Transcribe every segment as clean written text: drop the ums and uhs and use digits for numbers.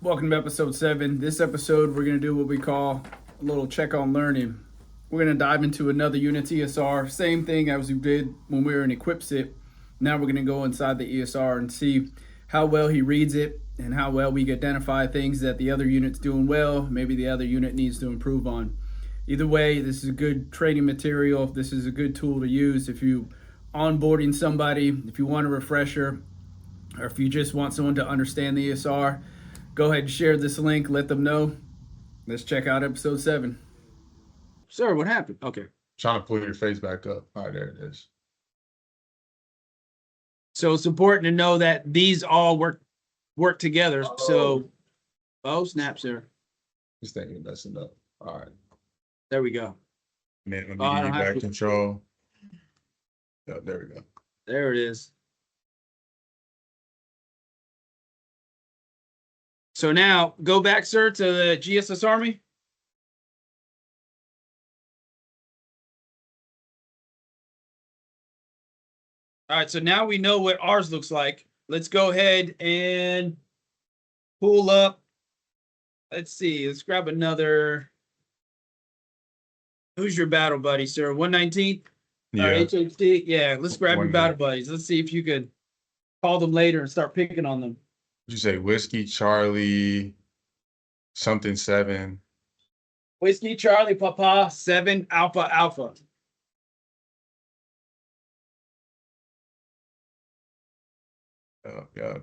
Welcome to episode 7. This episode, we're going to do what we call a little check on learning. We're going to dive into another unit's ESR, same thing as we did when we were in EQUIPSIT. Now we're going to go inside the ESR and see how well he reads it and how well we identify things that the other unit's doing well, maybe the other unit needs to improve on. Either way, this is a good training material. This is a good tool to use if you onboarding somebody, if you want a refresher, or if you just want someone to understand the ESR. Go ahead and share this link. Let them know. Let's check out episode 7. Sir, what happened? Okay. Trying to pull your face back up. All right, there it is. So it's important to know that these all work together. So, snap, sir. This thing is messing up. All right. There we go. And then let me give you back control. Yeah, there we go. There it is. So now go back, sir, to the GCSS-ARMY. All right, so now we know what ours looks like. Let's go ahead and pull up. Let's see. Let's grab another. Who's your battle buddy, sir? 119th? Yeah. HHD? Yeah, let's grab your battle buddies. Let's see if you could call them later and start picking on them. Did you say Whiskey Charlie something 7? Whiskey Charlie Papa 7 Alpha Alpha. Oh, yeah.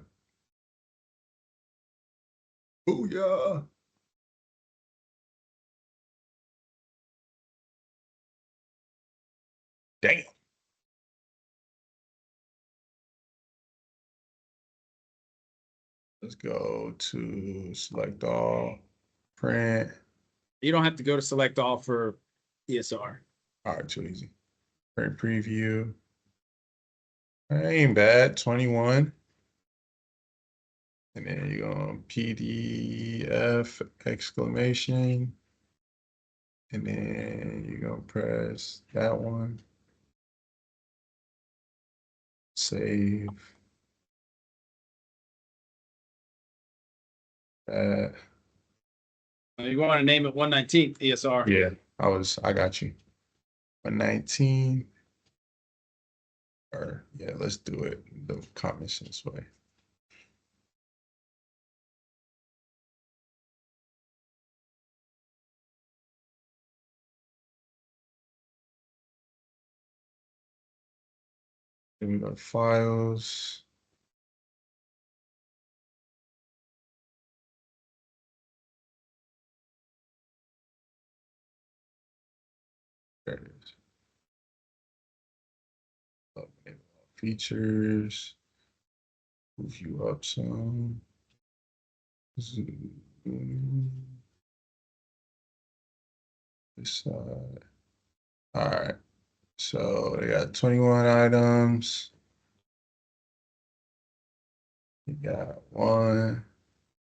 Oh, yeah. Damn. Let's go to select all, print. You don't have to go to select all for ESR. All right, too easy. Print preview. That ain't bad, 21. And then you're going PDF exclamation. And then you're going to press that one. Save. That. You want to name it 119th ESR. Yeah, I got you. 119. Or yeah, let's do it the common sense way. Then we go to files. There it is. Features. Move you up some. Zoom. This side. All right. So they got 21 items. You got 1,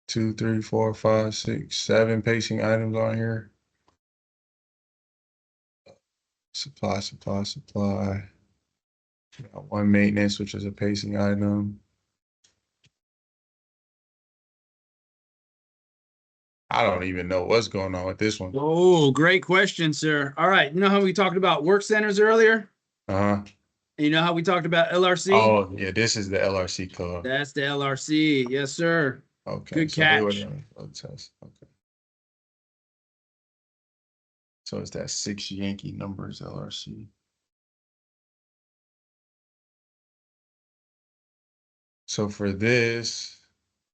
2, 3, 4, 5, 6, 7 pacing items on here. Supply. You got 1 maintenance, which is a pacing item. I don't even know what's going on with this one. Oh, great question, sir. All right. You know how we talked about work centers earlier? Uh-huh. And you know how we talked about LRC? Oh, yeah, this is the LRC code. That's the LRC. Yes, sir. Okay. Good catch. Test. Okay. So it's that 6 Yankee numbers LRC. So for this,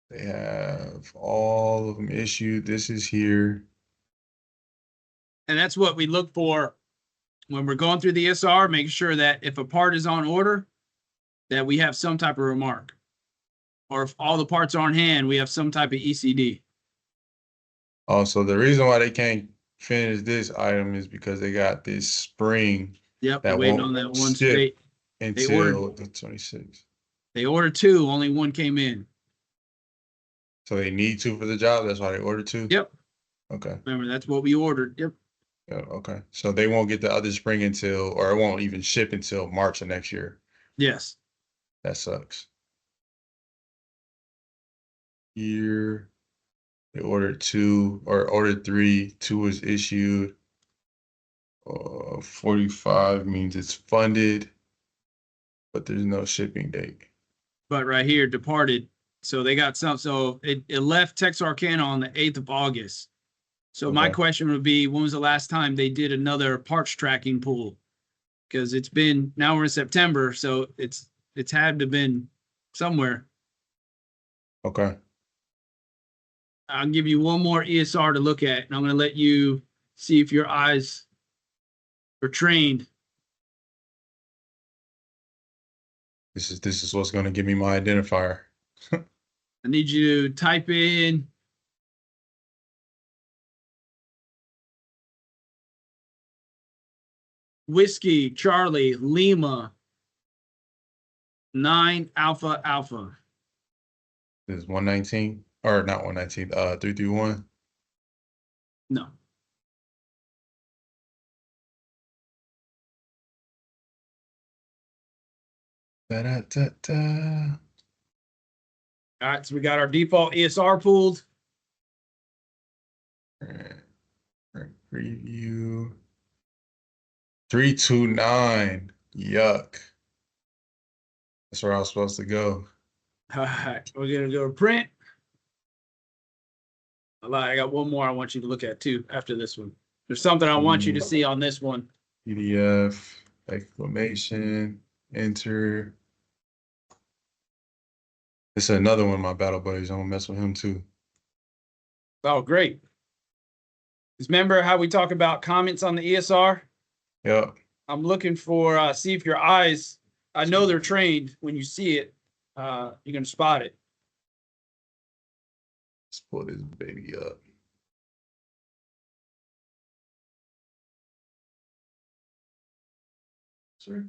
they have all of them issued. This is here. And that's what we look for when we're going through the ESR, making sure that if a part is on order, that we have some type of remark. Or if all the parts are on hand, we have some type of ECD. Also, the reason why they can't finish this item is because they got this spring. Yep, that waiting on that one straight. Until the 26th. They ordered 2, only 1 came in. So they need 2 for the job. That's why they ordered 2? Yep. Okay. Remember, that's what we ordered. Yep. Yeah, okay. So they won't get the other spring until, or it won't even ship until March of next year. Yes. That sucks. Here. They ordered 2 or ordered 3. 2 was issued. 45 means it's funded, but there's no shipping date. But right here, departed. So they got some. So it left Texarkana on the 8th of August. So my Okay. question would be, when was the last time they did another parts tracking pool? Because it's been, now we're in September, so it's had to have been somewhere. Okay. I'll give you one more ESR to look at, and I'm going to let you see if your eyes are trained. This is what's going to give me my identifier. I need you to type in Whiskey Charlie Lima 9 Alpha Alpha. This is 119 or not 119, 331. No. Da-da-da-da. All right, so we got our default ESR pulled. Preview 329. Yuck. That's where I was supposed to go. All right, we're gonna go to print. I lied. I got one more I want you to look at too after this one. There's something I want you to see on this one. PDF, exclamation, enter. This is another one of my battle buddies. I'm gonna mess with him too. Oh, great. Just remember how we talk about comments on the ESR? Yep. I'm looking for, see if your eyes, I know they're trained. When you see it, you're going to spot it. Let's pull this baby up. Sir,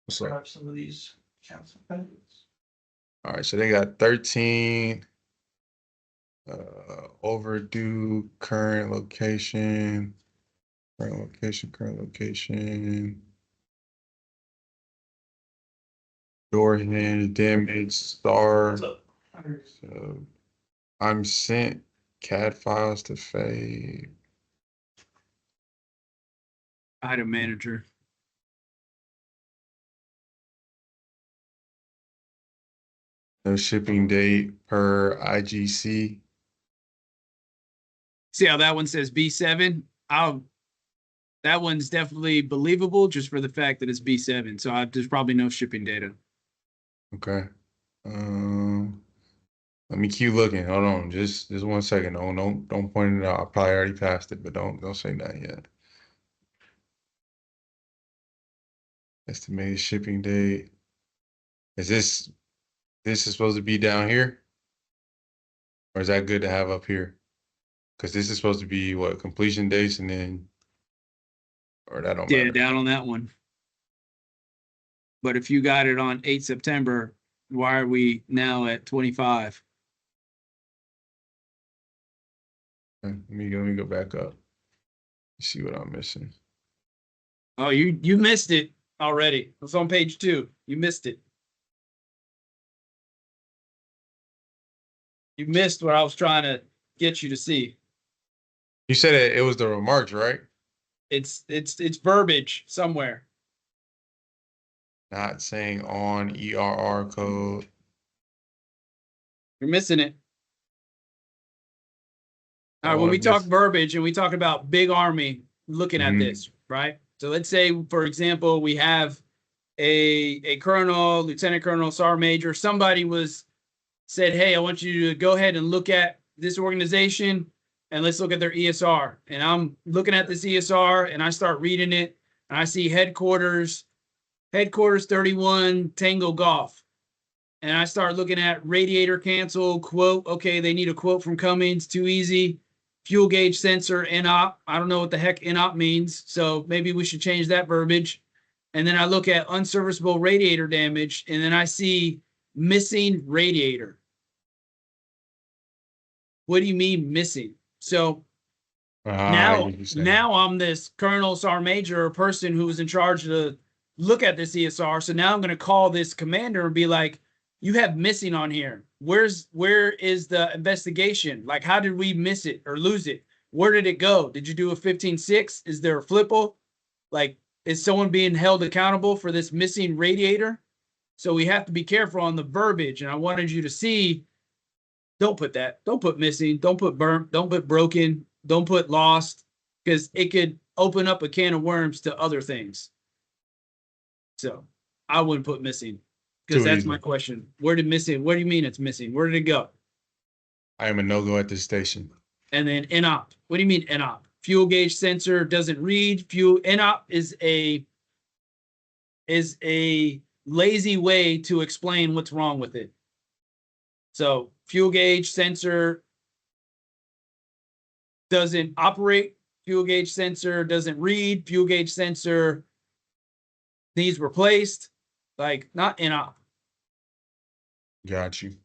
What's up? grab some of these counts and packets. All right, so they got 13 overdue, current location, current location. Door hinge, damage, star. What's up? So I'm sent CAD files to Faye. Item manager. No shipping date per IGC. See how that one says B7? That one's definitely believable just for the fact that it's B7. So there's probably no shipping data. Okay. Let me keep looking. Hold on, just 1 second. Don't point it out. I probably already passed it, but don't say that yet. Estimated shipping date. Is this is supposed to be down here? Or is that good to have up here? Because this is supposed to be what, completion dates, and then, or that don't Yeah, matter. down on that one. But if you got it on 8 September, why are we now at 25? Okay, let me go back up. See what I'm missing. Oh, you missed it already. It's on page 2. You missed it. You missed what I was trying to get you to see. You said it was the remarks, right? It's verbiage somewhere. Not saying on ERR code. You're missing it. All I right, when wanna we talk miss- verbiage and we talk about big army looking at this, right? So let's say, for example, we have a colonel, lieutenant colonel, sergeant major, somebody said, hey, I want you to go ahead and look at this organization and let's look at their ESR. And I'm looking at this ESR and I start reading it and I see headquarters 31 Tango Golf. And I start looking at radiator cancel, quote, okay, they need a quote from Cummins, too easy. Fuel gauge sensor, NOP. I don't know what the heck NOP means, so maybe we should change that verbiage. And then I look at unserviceable radiator damage, and then I see missing radiator. What do you mean missing? So now I'm this colonel, sergeant major, or person who was in charge to look at this ESR. So now I'm going to call this commander and be like, you have missing on here. Where is the investigation? Like, how did we miss it or lose it? Where did it go? Did you do a 15-6? Is there a flipple? Like, is someone being held accountable for this missing radiator? So we have to be careful on the verbiage. And I wanted you to see, don't put that. Don't put missing. Don't put burnt. Don't put broken. Don't put lost, because it could open up a can of worms to other things. So I wouldn't put missing, because Too that's easy. my question. Where did missing? What do you mean it's missing? Where did it go? I am a no-go at this station. And then NOP. What do you mean NOP? Fuel gauge sensor doesn't read. NOP is a lazy way to explain what's wrong with it. So fuel gauge sensor doesn't operate. Fuel gauge sensor doesn't read. Fuel gauge sensor needs replaced. Like, not NOP. Got you.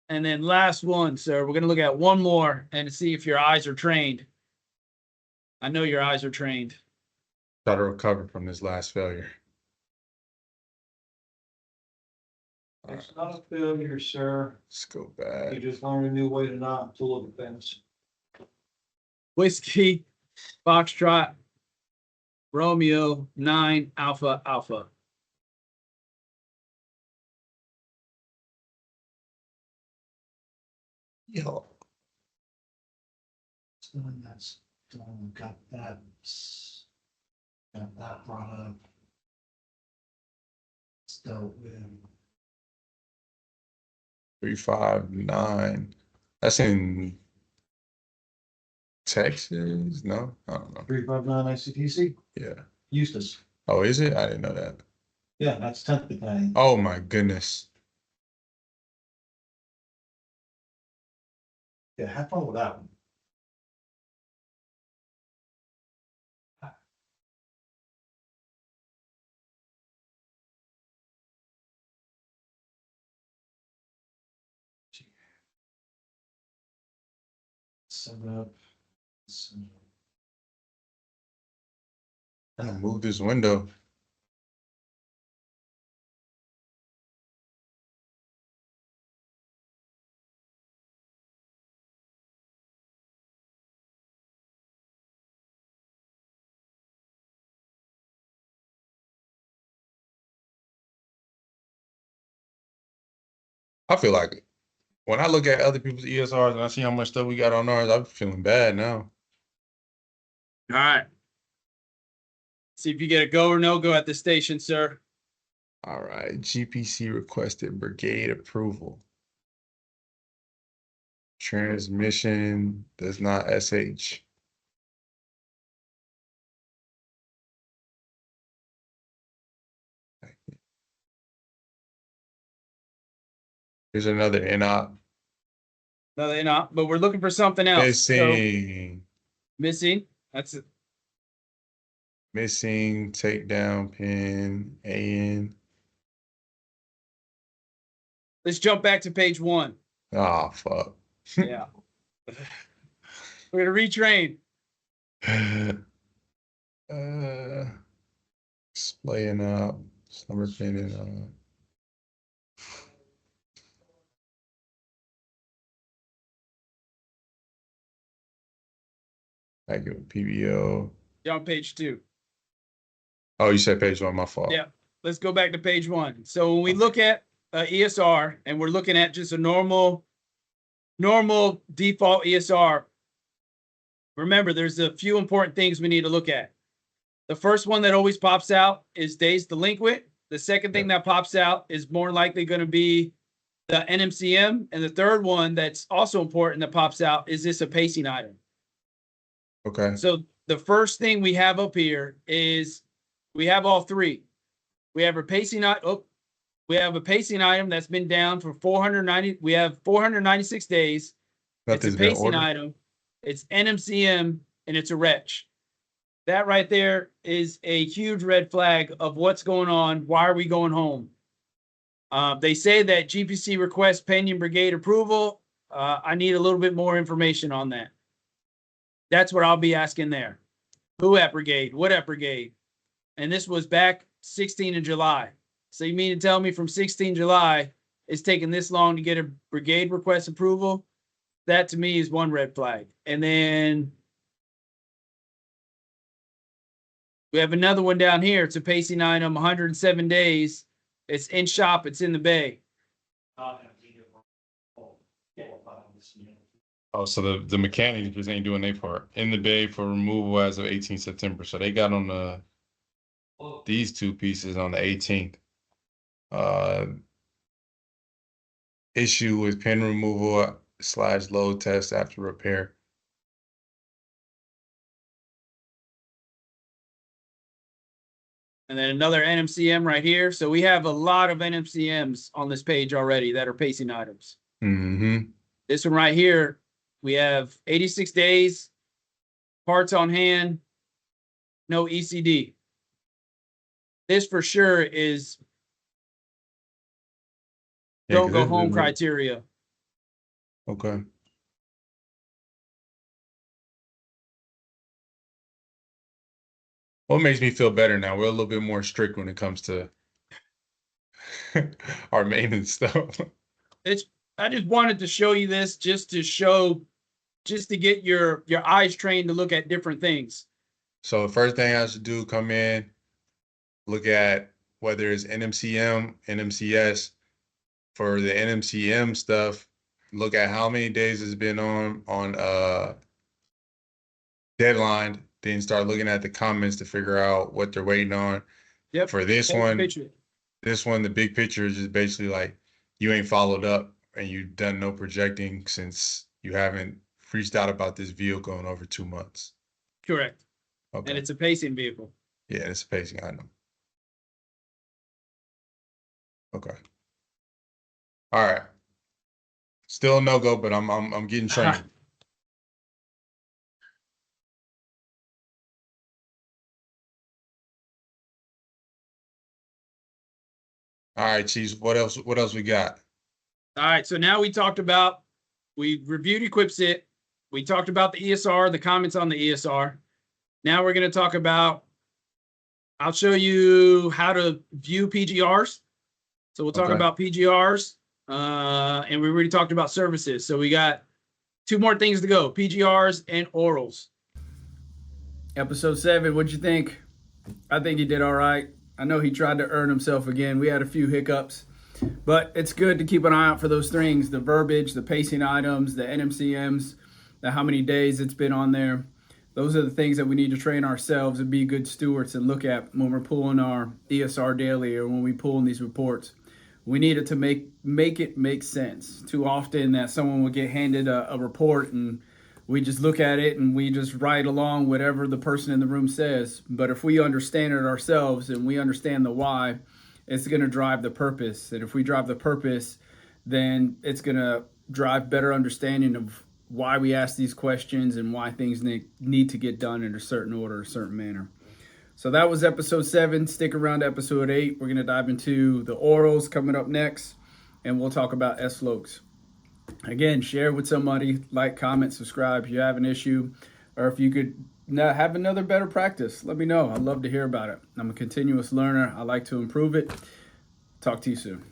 And then last one, sir, we're going to look at one more and see if your eyes are trained. I know your eyes are trained. Try to recover from this last failure. It's not a failure, sir. Let's go You back. just learned a new way to not to look at things. Whiskey, Foxtrot, Romeo, 9, Alpha, Alpha. Yo. So that's got that brought up. It's dealt with. 359. That's in Texas? No, I don't know. 359 ICTC, Yeah. Eustis. Oh, is it? I didn't know that. Yeah, that's 10th Battalion. Oh my goodness. Yeah, have fun with that one. Set up. I'm gonna move this window. I feel like when I look at other people's ESRs and I see how much stuff we got on ours, I'm feeling bad now. All right. See if you get a go or no go at the station, sir. All right, GPC requested brigade approval. Transmission does not SH. Here's another NOP. No, they're not, but we're looking for something else. So, Missing. missing. That's it. Missing takedown pin AN. Let's jump back to page 1. Ah, fuck. Yeah. We're gonna retrain. Displaying up. Summer pinning I give a PBO. Jump page 2. Oh, you said page 1, my fault. Yeah. Let's go back to page 1. So when we look at ESR and we're looking at just a normal default ESR, remember there's a few important things we need to look at. The first one that always pops out is days delinquent. The second thing that pops out is more likely going to be the NMCM. And the third one that's also important that pops out is this a pacing item. Okay. So the first thing we have up here is we have all three. We have a pacing item. We have a pacing item that's been down for 490. We have 496 days. It's a pacing item. It's NMCM and it's a retch. That right there is a huge red flag of what's going on. Why are we going home? They say that GPC requests pending brigade approval. I need a little bit more information on that. That's what I'll be asking there. Who at brigade? What at brigade? And this was back 16 of July. So you mean to tell me from 16 July, it's taking this long to get a brigade request approval? That to me is one red flag. And then we have another one down here. It's a pacing item, 107 days. It's in shop. It's in the bay. Oh, so the mechanics just ain't doing their part. In the bay for removal as of 18 September. So they got on these two pieces on the 18th. Issue with pin removal / load test after repair. And then another NMCM right here. So we have a lot of NMCMs on this page already that are pacing items. Mm-hmm. This one right here, we have 86 days, parts on hand, no ECD. This for sure is don't go home criteria. Okay. What makes me feel better now? We're a little bit more strict when it comes to our maintenance stuff. I just wanted to show you this just to get your eyes trained to look at different things. So the first thing I should do, come in, look at whether it's NMCM, NMCS. For the NMCM stuff, look at how many days it's been on deadline, then start looking at the comments to figure out what they're waiting on. Yep. For this one, the big picture is just basically like you ain't followed up and you've done no projecting since you haven't freaked out about this vehicle in over 2 months. Correct. Okay. And it's a pacing vehicle. Yeah, it's a pacing item. Okay. All right. Still a no-go, but I'm getting trained. All right, Chiefs. What else we got? All right. So now we reviewed EQUIPSIT. We talked about the ESR, the comments on the ESR. Now we're going to talk about, I'll show you how to view PGRs. So we'll talk about PGRs. And we already talked about services. So we got 2 more things to go, PGRs and ORILs. Episode 7, what'd you think? I think he did all right. I know he tried to earn himself again. We had a few hiccups, but it's good to keep an eye out for those things, the verbiage, the pacing items, the NMCMs, the how many days it's been on there. Those are the things that we need to train ourselves and be good stewards and look at when we're pulling our ESR daily or when we pull in these reports. We need it to make it make sense. Too often that someone will get handed a report and we just look at it and we just write along whatever the person in the room says. But if we understand it ourselves and we understand the why, it's going to drive the purpose. And if we drive the purpose, then it's going to drive better understanding of why we ask these questions and why things need to get done in a certain order, a certain manner. So that was episode 7. Stick around to episode 8. We're going to dive into the ORILs coming up next, and we'll talk about SFLOCs. Again, share with somebody, like, comment, subscribe if you have an issue, or if you could have another better practice, let me know. I'd love to hear about it. I'm a continuous learner. I like to improve it. Talk to you soon.